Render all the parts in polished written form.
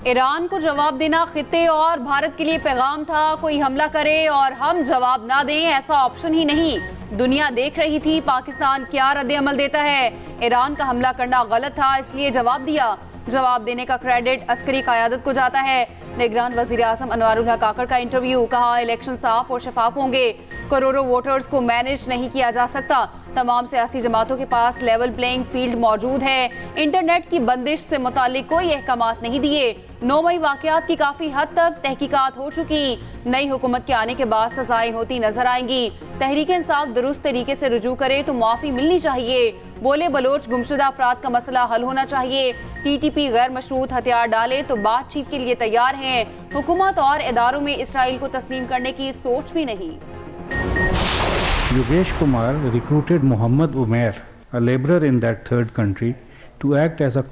Iran को जवाब देना खित्ते और भारत के लिए पैगाम था। कोई हमला करे और हम जवाब ना दें, ऐसा ऑप्शन ही नहीं। दुनिया देख रही थी पाकिस्तान क्या रद्द-ए-अमल देता है। ईरान का हमला करना गलत था, इसलिए जवाब दिया। जवाब देने का क्रेडिट अस्करी क़यादत को जाता है। निगरान वज़ीर आज़म अनवारुल हक काकर का इंटरव्यू, कहा इलेक्शन साफ और शफाफ होंगे। करोड़ों वोटर्स को मैनेज नहीं किया जा सकता। तमाम सियासी जमातों के पास लेवल प्लेइंग फील्ड मौजूद है। इंटरनेट की बंदिश से मुतालिक कोई अहकामात नहीं दिए। 9 मई वाक़यात की काफ़ी हद तक तहकीकात हो चुकी। नई हुकूमत के आने के बाद सजाएं होती नजर आएंगी। तहरीक इंसाफ दुरुस्त तरीके से रुजू करे तो माफ़ी मिलनी चाहिए। बोले बलोच गुमशुदा अफराद का मसला हल होना चाहिए। TTP गैर मशरूत हथियार डाले तो बातचीत के लिए तैयार हैं। हुकूमत और इदारों में इसराइल को तस्लीम करने की सोच भी नहीं। Yogesh Kumar recruited Mohammed Umair, a laborer in that third country, to act as a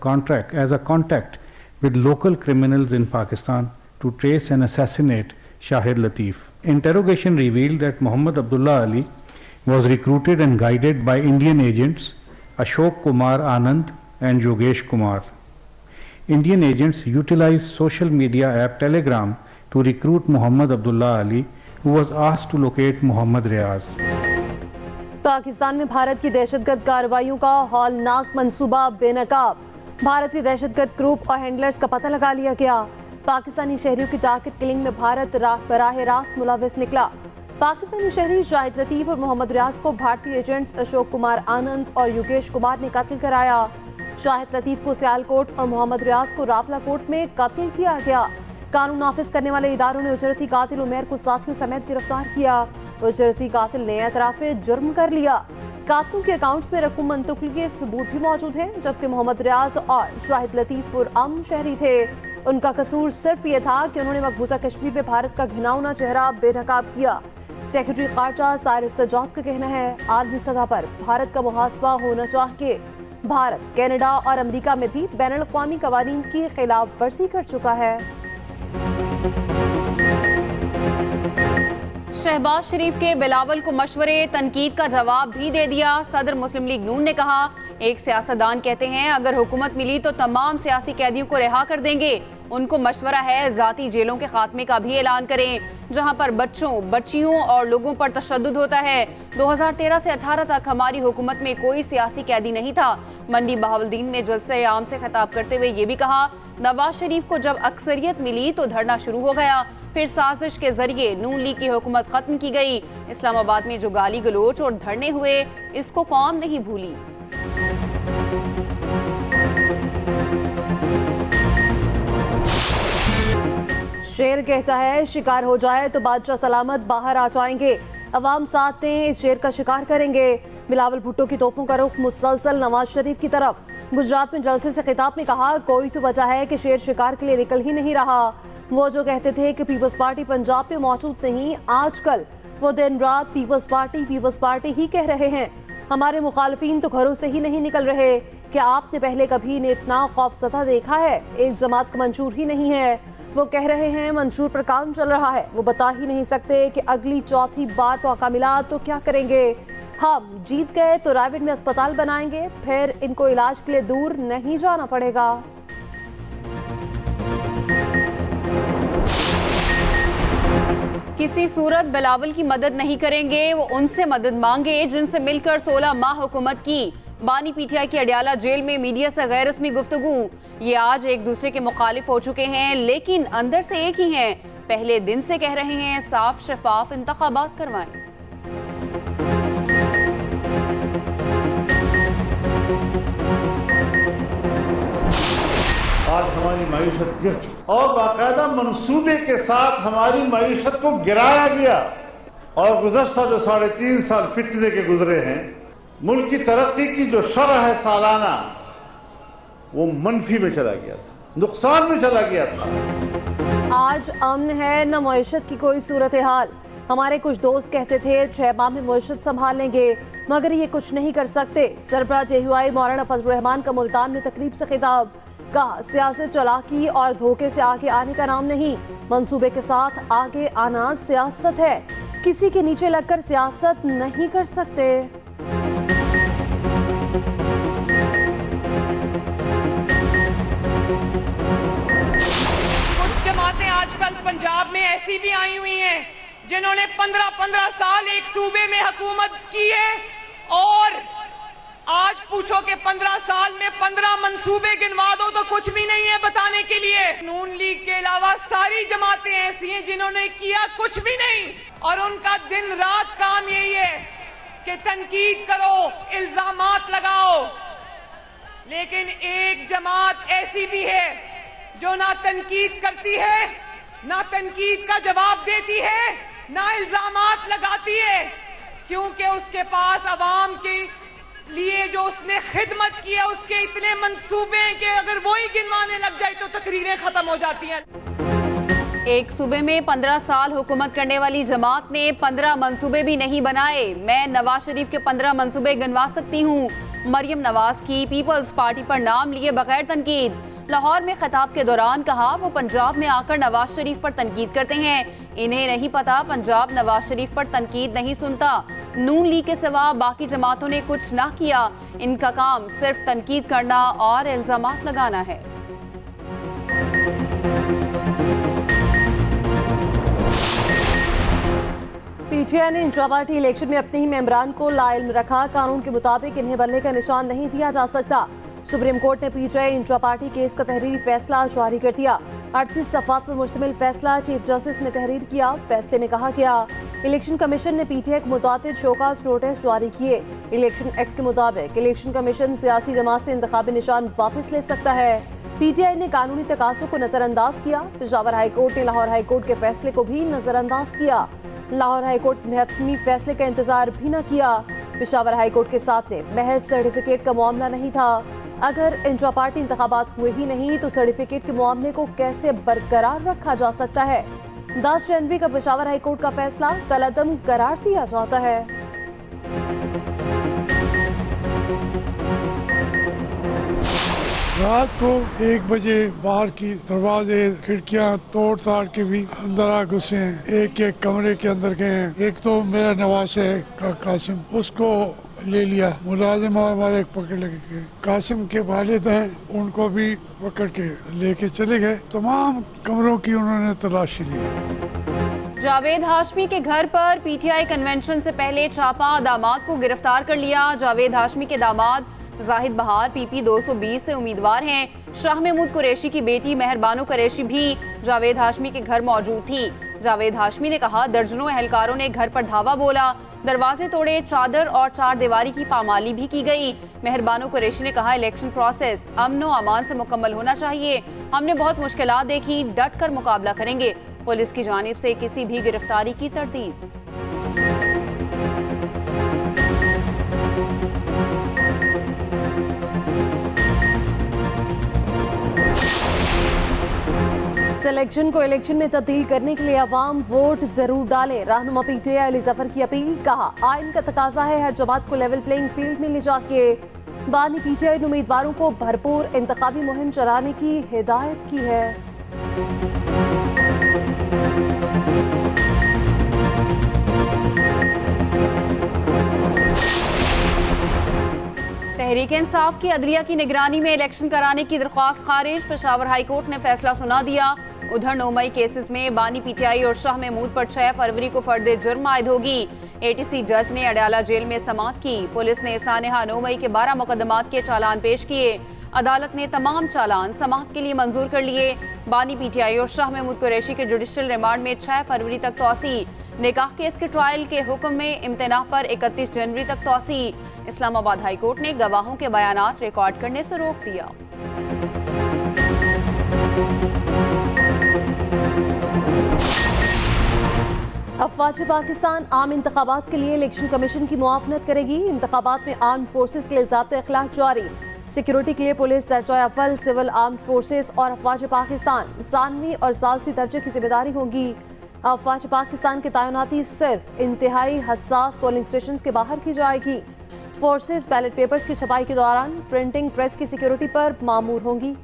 contact with local criminals in Pakistan to trace and assassinate Shahid Latif. Interrogation revealed that Muhammad Abdullah Ali was recruited and guided by Indian agents Ashok Kumar Anand and Yogesh Kumar. Indian agents utilized social media app Telegram to recruit Muhammad Abdullah Ali, who was asked to locate Muhammad Riaz. Pakistan में भारत की दहशतगर्द कार्रवाइयों का हौलनाक मंसूबा बेनकाब। भारत के दहशतगर्द group और handlers का पता लगा लिया गया। पाकिस्तानी शहरियों की टारगेट किलिंग में भारत बराह रास्त मुलविस निकला। पाकिस्तानी शहरी शाहिद लतीफ और मोहम्मद रियाज को भारतीय एजेंट्स अशोक कुमार आनंद और योगेश कुमार ने कत्ल कराया। शाहिद लतीफ को सियालकोट और मोहम्मद रियाज को रावलाकोट में कत्ल किया गया। कानून नाफिज करने वाले इदारों ने उजरती कातिल उमैर को साथियों समेत गिरफ्तार किया। उजरती कातिल ने एतराफ़ जुर्म कर लिया। कातिलों के अकाउंट्स में रकूम मुंतकिल के सबूत भी मौजूद हैं, जबकि मोहम्मद रियाज और शाहिद लतीफ पुरअमन शहरी थे। उनका कसूर सिर्फ ये था कि उन्होंने मकबूजा कश्मीर में भारत का घिनौना चेहरा बेनकाब किया। सेक्रेटरी खारजा सारिस सजाद का कहना है, आलमी सतह पर भारत का मुहासबा होना चाहिए। भारत, कनाडा और अमेरिका में भी बैनुल अक़वामी कवानीन की खिलाफ वर्जी कर चुका है। शहबाज शरीफ के बिलावल को मशवरे तनकीद का जवाब भी दे दिया। सदर मुस्लिम लीग नून ने कहा, एक सियासतदान कहते हैं अगर हुकूमत मिली तो तमाम सियासी कैदियों को रिहा कर देंगे। उनको मशवरा है जाती जेलों के खात्मे का भी ऐलान करें, जहां पर बच्चों, बच्चियों और लोगों पर तशद्दुद होता है। 2013 से 18 तक हमारी हुकूमत में कोई सियासी कैदी नहीं था। मंडी बहावलदीन में जलसे आम से खिताब करते हुए ये भी कहा, नवाज शरीफ को जब अक्सरियत मिली तो धरना शुरू हो गया, फिर साजिश के जरिए नून लीग की हुकूमत खत्म की गई। इस्लामाबाद में जो गाली गलोच और धरने हुए, इसको कौम नहीं भूली। शेर कहता है शिकार हो जाए तो बादशाह सलामत बाहर आ जाएंगे। अवाम साथ दें, इस शेर का शिकार करेंगे। बिलावल भुट्टो की तोपों का रुख मुसलसल नवाज शरीफ की तरफ। गुजरात में जलसे से खिताब में कहा, कोई तो वजह है कि शेर शिकार के लिए निकल ही नहीं रहा। वो जो कहते थे कि पीपल्स पार्टी पंजाब में मौजूद नहीं, आजकल वो दिन रात पीपल्स पार्टी ही कह रहे हैं। हमारे मुखालफीन तो घरों से ही नहीं निकल रहे। क्या आपने पहले कभी इन्हें इतना खौफसदा देखा है? एक जमात का मंशूर ही नहीं है। वो कह रहे हैं मंशूर पर काम चल रहा है। वो बता ही नहीं सकते कि अगली चौथी बार मौका मिला तो क्या करेंगे। हम जीत गए तो रायवेड में अस्पताल बनाएंगे, फिर इनको इलाज के लिए दूर नहीं जाना पड़ेगा। किसी सूरत बिलावल की मदद नहीं करेंगे, वो उनसे मदद मांगे जिनसे मिलकर 16 माह हुकूमत की। बानी पीटीआई की अडियाला जेल में मीडिया से गैर रस्मी गुफ्तगू। ये आज एक दूसरे के मुखालिफ हो चुके हैं, लेकिन अंदर से एक ही हैं। पहले दिन से कह रहे हैं साफ शफाफ इंतखाबात करवाएं। आज हमारी मईशत गिर चुकी और बाकायदा मंसूबे के साथ हमारी मईशत को गिराया गया। और गुज़श्ता जो 3.5 साल फितने के गुजरे हैं, मुल्क की तरक्की की जो शरह है सालाना, वो मनफी में चला गया था, नुकसान में चला गया था। आज अमन है, न मईशत की कोई सूरत हाल। हमारे कुछ दोस्त कहते थे 6 माह में मईशत संभाल लेंगे, मगर ये कुछ नहीं कर सकते। सरबराह JUI मौलाना फजल रहमान का मुल्तान में तकरीब से खिताब, कहा सियासत चालाकी और धोखे से आगे आने का नाम नहीं, मंसूबे के साथ आगे आना सियासत है। किसी के नीचे लगकर सियासत नहीं कर सकते। जमातें आजकल पंजाब में ऐसी भी आई हुई हैं जिन्होंने 15-15 साल एक सूबे में हुकूमत की है और आज पूछो कि 15 साल में 15 मंसूबे गिनवा दो तो कुछ भी नहीं है बताने के लिए। नून लीग के अलावा सारी जमातें ऐसी हैं जिन्होंने किया कुछ भी नहीं और उनका दिन रात काम यही है कि तनकीद करो, इल्जामात लगाओ। लेकिन एक जमात ऐसी भी है जो ना तनकीद करती है, ना तनकीद का जवाब देती है, ना इल्जामात लगाती है, क्योंकि उसके पास अवाम के लिए जो उसने खिदमत की है उसके इतने मंसूबे हैं कि अगर वो ही गिनवाने लग जाए तो तकरीरें खत्म हो जाती हैं। एक सूबे में 15 साल हुकूमत करने वाली जमात ने 15 मंसूबे भी नहीं बनाए। मैं नवाज शरीफ के 15 मंसूबे गिनवा सकती हूँ। मरियम नवाज की पीपल्स पार्टी पर नाम लिए बगैर तनकीद। लाहौर में खिताब के दौरान कहा वो पंजाब में आकर नवाज शरीफ पर तनकीद करते हैं। इन्हें नहीं पता पंजाब नवाज शरीफ पर तनकीद नहीं सुनता। नून लीग के सिवा बाकी जमातों ने कुछ ना किया। इनका काम सिर्फ तनकीद करना और इल्जामात लगाना है। पीटीआई ने इंट्रा पार्टी इलेक्शन में अपने ही मेंबरान को लाइल्म रखा। कानून के मुताबिक इन्हें बनने का निशान नहीं दिया जा सकता। सुप्रीम कोर्ट ने पीटीआई इंट्रा पार्टी केस का तहरीरी फैसला जारी कर दिया। 38 सफ़ात पर मुश्तमिल फैसला चीफ जस्टिस ने तहरीर किया। फैसले में कहा गया इलेक्शन कमीशन ने पीटीआई को मुताबिक शोकास नोटिस जारी किए। इलेक्शन एक्ट के मुताबिक इलेक्शन कमीशन सियासी जमात से इंतखाबी निशान वापस ले सकता है। पीटीआई ने कानूनी तकाज़ों को नजरअंदाज किया। पेशावर हाई कोर्ट ने लाहौर हाई कोर्ट के फैसले को भी नजरअंदाज किया। लाहौर हाई कोर्ट ने हतमी फैसले का इंतजार भी न किया। पेशावर हाई कोर्ट के साथ में महज सर्टिफिकेट का मामला नहीं था। अगर इंट्रा पार्टी इंतखाबात हुए ही नहीं तो सर्टिफिकेट के मामले को कैसे बरकरार रखा जा सकता है। 10 जनवरी का पेशावर हाई कोर्ट का फैसला कलअदम करार दिया जाता है। रात को 1 बजे बाहर की दरवाजे खिड़कियां तोड़ ताड़ के भी अंदर आ घुसे हैं। एक एक कमरे के अंदर गए हैं। एक तो मेरा नवाज है कासिम, उसको ले लिया। मुलाजिम हमारे पकड़ लगे। कासिम के वालिद हैं, उनको भी पकड़ के लेके चले गए। तमाम कमरों की उन्होंने तलाशी ली। जावेद हाशमी के घर पर पीटीआई कन्वेंशन से पहले छापा। दामाद को गिरफ्तार कर लिया। जावेद हाशमी के दामाद जाहिद बहार पीपी 220 से उम्मीदवार हैं। शाह महमूद कुरैशी की बेटी मेहरबानो कुरैशी भी जावेद हाशमी के घर मौजूद थी। जावेद हाशमी ने कहा दर्जनों एहलकारों ने घर पर धावा बोला, दरवाजे तोड़े, चादर और चार दीवारी की पामाली भी की गई। मेहरबानो कुरैशी ने कहा इलेक्शन प्रोसेस अमन व अमान से मुकम्मल होना चाहिए। हमने बहुत मुश्किलात देखी, डट कर मुकाबला करेंगे। पुलिस की जानिब से किसी भी गिरफ्तारी की तरदीद। सिलेक्शन को इलेक्शन में तब्दील करने के लिए अवाम वोट जरूर डालें। रहनुमा पीटीआई अली जफर की अपील। कहा आइन का तकाजा है हर जमात को लेवल प्लेइंग फील्ड में ले जाके। बानी पीटीआई ने उम्मीदवारों को भरपूर इंतखाबी मुहिम चलाने की हिदायत की है। तहरीक इंसाफ की अदलिया की निगरानी में इलेक्शन कराने की दरख्वास्त खारिज। पेशावर हाई कोर्ट ने फैसला सुना दिया। उधर 9 मई केसेस में बानी पीटीआई और शाह महमूद पर 6 फरवरी को फर्द जुर्म आयद होगी। एटीसी जज ने अडयाला जेल में समाअत की। पुलिस ने सानेहा 9 मई के 12 मुकदमात के चालान पेश किए। अदालत ने तमाम चालान समाअत के लिए मंजूर कर लिए। बानी पीटीआई और शाह महमूद कुरैशी के जुडिशल रिमांड में 6 फरवरी तक तौसी। निकाह केस के ट्रायल के हुक्म में इम्तनाह पर 31 जनवरी तक तौसी। इस्लामाबाद हाई कोर्ट ने गवाहों के बयानात रिकॉर्ड करने से रोक दिया। अफवाज पाकिस्तान आम इंतखाबात के लिए इलेक्शन कमीशन की मुआवनत करेगी। इंतखाबात में आर्म फोर्सेस के लिए ज़ाब्ते अखलाक जारी। सिक्योरिटी के लिए पुलिस दर्जा अव्वल, सिविल आर्म फोर्सेस और अफवाज पाकिस्तान सानवी और सालसी दर्जे की जिम्मेदारी होगी। अफवाज पाकिस्तान की तैनाती सिर्फ इंतहाई हसास पोलिंग स्टेशन के बाहर की जाएगी। फोर्सेस बैलेट पेपर्स की छपाई के दौरान प्रिंटिंग प्रेस की सिक्योरिटी पर मामूर होंगी।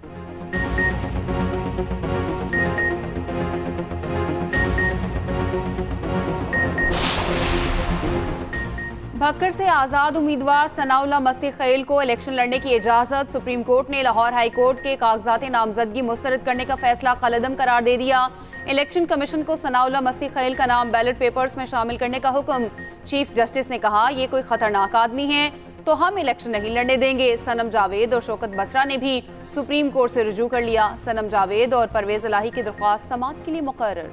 भक्कर से आजाद उम्मीदवार सनाउल्लाह मस्ती खैल को इलेक्शन लड़ने की इजाजत। सुप्रीम कोर्ट ने लाहौर हाई कोर्ट के कागजात नामजदगी मुस्तरद करने का फैसला कलअदम करार दे दिया। इलेक्शन कमीशन को सनाउल्लाह मस्ती खैल का नाम बैलेट पेपर्स में शामिल करने का हुक्म। चीफ जस्टिस ने कहा, ये कोई खतरनाक आदमी है तो हम इलेक्शन नहीं लड़ने देंगे। सनम जावेद और शौकत बसरा ने भी सुप्रीम कोर्ट से रुजू कर लिया। सनम जावेद और परवेज इलाही की दरख्वास्त समाअत के लिए मुकर्रर।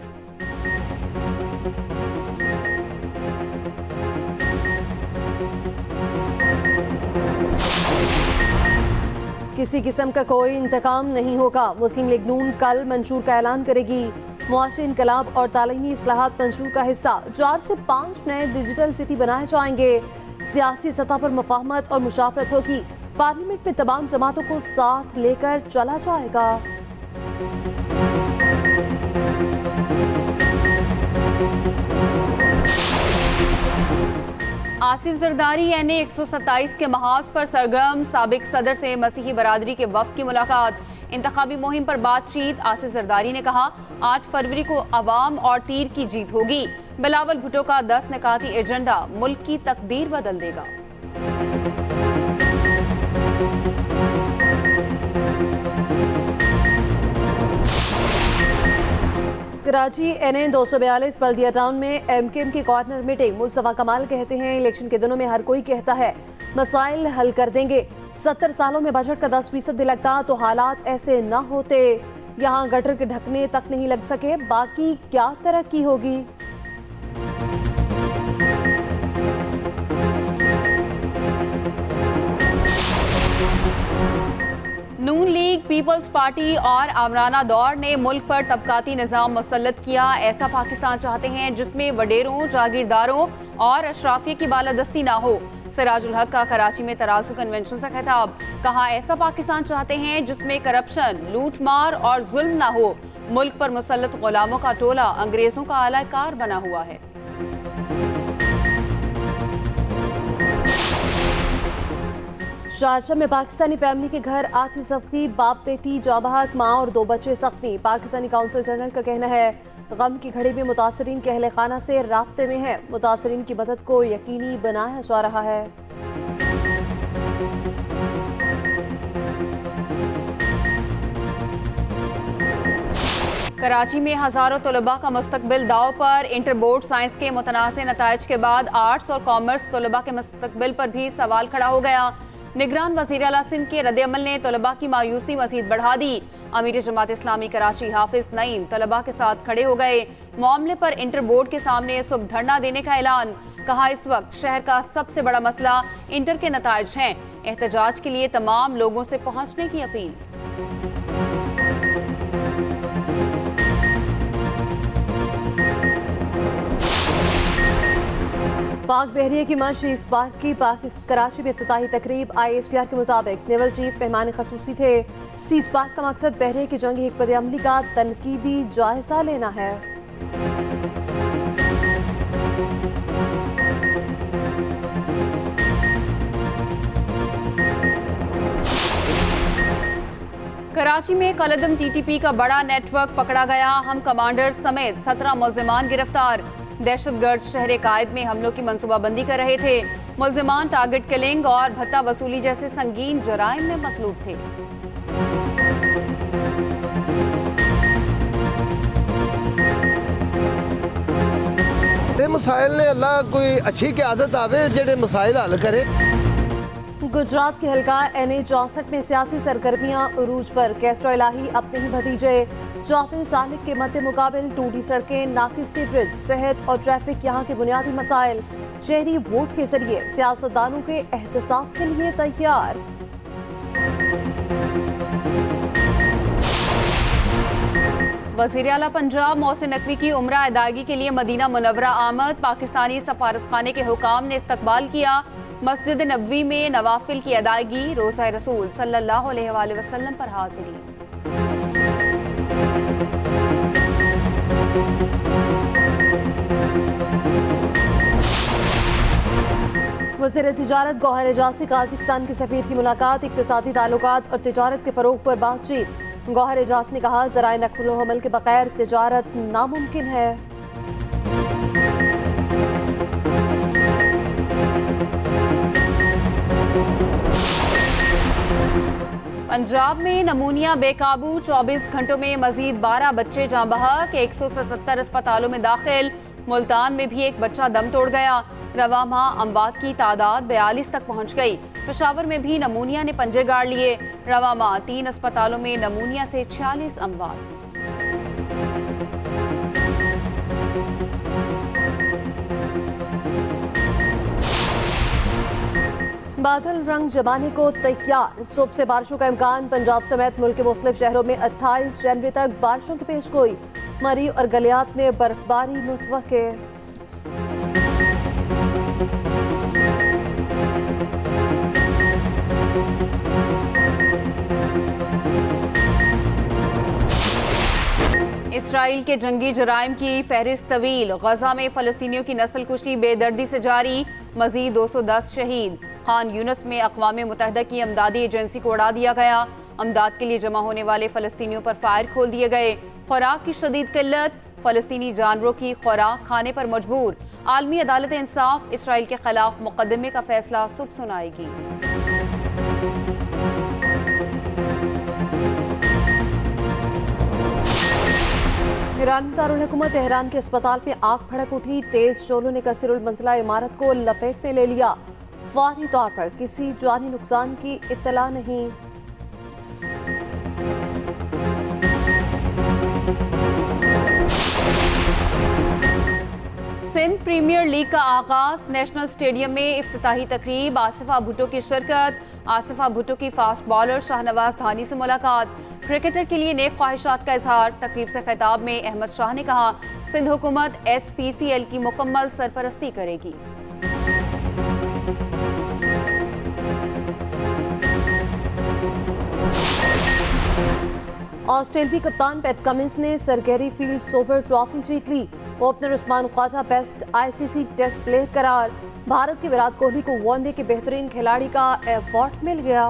किसी किस्म का कोई इंतकाम नहीं होगा। मुस्लिम लीग नून कल मंशूर का ऐलान करेगी। मुआशी इनकलाब और तालीमी इस्लाहात मंशूर का हिस्सा 4 से 5 नए डिजिटल सिटी बनाए जाएंगे। सियासी सतह पर मुफाहमत और मुशावरत होगी। पार्लियामेंट में तमाम जमातों को साथ लेकर चला जाएगा। आसिफ जरदारी यानी 127 के महाज पर सरगर्म। साबिक सदर से मसीही बरादरी के वफ्द की मुलाकात। इंतखाबी मुहिम पर बातचीत। आसिफ जरदारी ने कहा, 8 फरवरी को अवाम और तीर की जीत होगी। बिलावल भुट्टो का 10 निकाती एजेंडा मुल्क की तकदीर बदल देगा। कराची NA 242 बल्दिया टाउन में MKM की कॉर्नर मीटिंग। मुस्तफा कमाल कहते हैं, इलेक्शन के दिनों में हर कोई कहता है मसाइल हल कर देंगे। 70 सालों में बजट का 10% भी लगता तो हालात ऐसे न होते। यहाँ गटर के ढकने तक नहीं लग सके, बाकी क्या तरक्की होगी। नून लीग, पीपल्स पार्टी और आमराना दौर ने मुल्क पर तबकाती निज़ाम मुसल्लत किया। ऐसा पाकिस्तान चाहते हैं जिसमें वडेरों, जागीरदारों और अशराफिया की बालादस्ती ना हो। सिराजुल हक का कराची में तराजू कन्वेंशन से खिताब। कहा, ऐसा पाकिस्तान चाहते हैं जिसमें करप्शन, लूट मार और जुल्म ना हो। मुल्क पर मुसल्लत गुलामों का टोला अंग्रेजों का आलाकार बना हुआ है। शारजाह में पाकिस्तानी फैमिली के घर आतिशफ़ी, बाप बेटी जाबाहत, माँ और 2 बच्चे जख्मी। पाकिस्तानी काउंसिल जनरल का कहना है, गम की घड़ी में मुतासरीन के अहले खाना से राब्ते में है। मुतासरीन की मदद को यकीनी बनाया जा रहा है। कराची में हजारों तलबा का मुस्तकबिल दाव पर। इंटर बोर्ड साइंस के मुतनाज़ नताइज के बाद आर्ट्स और कॉमर्स तलबा के मुस्तकबिल पर भी सवाल खड़ा हो गया। निगरान वज़ीर आला सिंध के रद्द-ए-अमल ने तलबा की मायूसी मज़ीद बढ़ा दी। अमीर जमात इस्लामी कराची हाफिज नईम तलबा के साथ खड़े हो गए। मामले पर इंटर बोर्ड के सामने सुबह धरना देने का ऐलान। कहा, इस वक्त शहर का सबसे बड़ा मसला इंटर के नताइज हैं। एहतजाज के लिए तमाम लोगों से पहुंचने की अपील। पाक बहरिया की माशी इस बार की कराची में इफ्तिताही तकरीब। ISPR के मुताबिक नेवल चीफ मेहमान खसूसी थे। सीज पाक का मकसद बहरिया की जंगी हिकमत अमली का तनकीदी जायजा लेना है। कराची में कलअदम TTP का बड़ा नेटवर्क पकड़ा गया। हम कमांडर समेत 17 मुल्जिमान गिरफ्तार। दहशतगर्द शहर कायद में हमलों की मंसूबाबंदी कर रहे थे। मुल्जिमान टारगेट किलिंग और भत्ता वसूली जैसे संगीन जराइम में मतलूब थे। मसाइल ने अल्लाह कोई अच्छी क़यादत आवे जेड़े मसाइल हल करे। गुजरात के हल्का NA 64 में सियासी सरगर्मियां उरूज पर। कैस्ट्रो इलाही अपने ही भतीजे जाफर सालिक के मद्दे मुकाबिल टूटी सड़कें, नाकिस सीवरेज, सेहत और ट्रैफिक यहाँ के बुनियादी मसाइल। शहरी वोट के जरिए सियासतदानों के एहतसाब के लिए तैयार। वज़ीर आला पंजाब मोहसिन नकवी की उम्रा अदायगी के लिए मदीना मुनव्वरा आमद। पाकिस्तानी सफारतखाने के हुकाम ने इस्तकबाल किया। मस्जिद नबवी में नवाफिल की अदायगी, रोज़ा रसूल सल्लल्लाहु अलैहि वसल्लम पर हाजिरी। वज़ीर तिजारत गौहर एजाज से काज़ाकिस्तान के सफ़ीर की मुलाकात। इक़्तिसादी ताल्लुकात और तिजारत के फ़रोग़ पर बातचीत। गौहर एजाज ने कहा, ज़राए नक़्ल व हमल के बग़ैर तिजारत नामुमकिन है। पंजाब में नमूनिया बेकाबू, 24 घंटों में मजीद 12 बच्चे जाँ बहक, 177 अस्पतालों में दाखिल। मुल्तान में भी एक बच्चा दम तोड़ गया। रवा माह अमवात की तादाद 42 तक पहुंच गई। पेशावर में भी नमूनिया ने पंजे गाड़ लिए। रवा माह 3 अस्पतालों में नमूनिया से 46 अमवात। बादल रंग जमाने को तैयार, सुबह से बारिशों का इम्कान। पंजाब समेत मुल्क के मुख्तलिफ शहरों में 28 जनवरी तक बारिशों की पेशगोई। मरी और गलियात में बर्फबारी मुतवक्के। इसराइल के जंगी जराइम की फहरिस्त तवील। गजा में फलस्तीनियों की नस्लकुशी बेदर्दी से जारी, मजीद 210 शहीद। खान यूनस में अक़वाम मुत्तहिदा की अमदादी एजेंसी को उड़ा दिया गया। अमदाद के लिए जमा होने वाले फलस्तीनियों पर फायर खोल दिए गए। खुराक की शदीद किल्लत, फलस्तीनी जानवरों की खुराक खाने पर मजबूर। आलमी अदालत इंसाफ इसराइल के खिलाफ मुकदमे का फैसला सुबह सुनाएगी। ईरानी दारुल हुकूमत तेहरान के अस्पताल में आग भड़क उठी। तेज शोलों ने कसीरुल मंजिला इमारत को लपेट में ले लिया। फौरी तौर पर किसी जानी नुकसान की इत्तला नहीं। सिंध प्रीमियर लीग का आगाज, नेशनल स्टेडियम में इफ्तिताही तकरीब। आसिफा भुट्टो की शिरकत। आसिफा भुट्टो की फास्ट बॉलर शाहनवाज धानी से मुलाकात। क्रिकेटर के लिए नेक ख्वाहिशात का इजहार। तकरीब से खिताब में अहमद शाह ने कहा, सिंध हुकूमत SPCL की मुकम्मल सरपरस्ती करेगी। ऑस्ट्रेलियाई कप्तान पैट कमिंस ने सरगेरी फील्ड सोबर ट्रॉफी जीत ली। Opener Usman Khawaja best ICC test player करार। भारत के विराट कोहली को वनडे के बेहतरीन खिलाड़ी का अवार्ड मिल गया।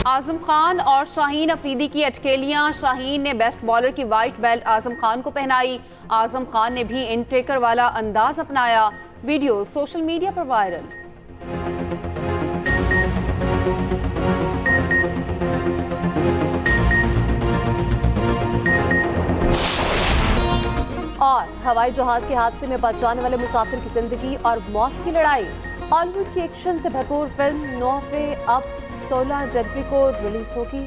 आजम खान और शाहीन अफरीदी की अटकेलियां। शाहीन ने बेस्ट बॉलर की वाइट बेल्ट आजम खान को पहनाई। आजम खान ने भी इन टेकर वाला अंदाज अपनाया। वीडियो सोशल मीडिया पर वायरल। और हवाई जहाज के हादसे में बच जाने वाले मुसाफिर की जिंदगी और मौत की लड़ाई। हॉलीवुड की एक्शन से भरपूर फिल्म 9 अब 16 जनवरी को रिलीज होगी।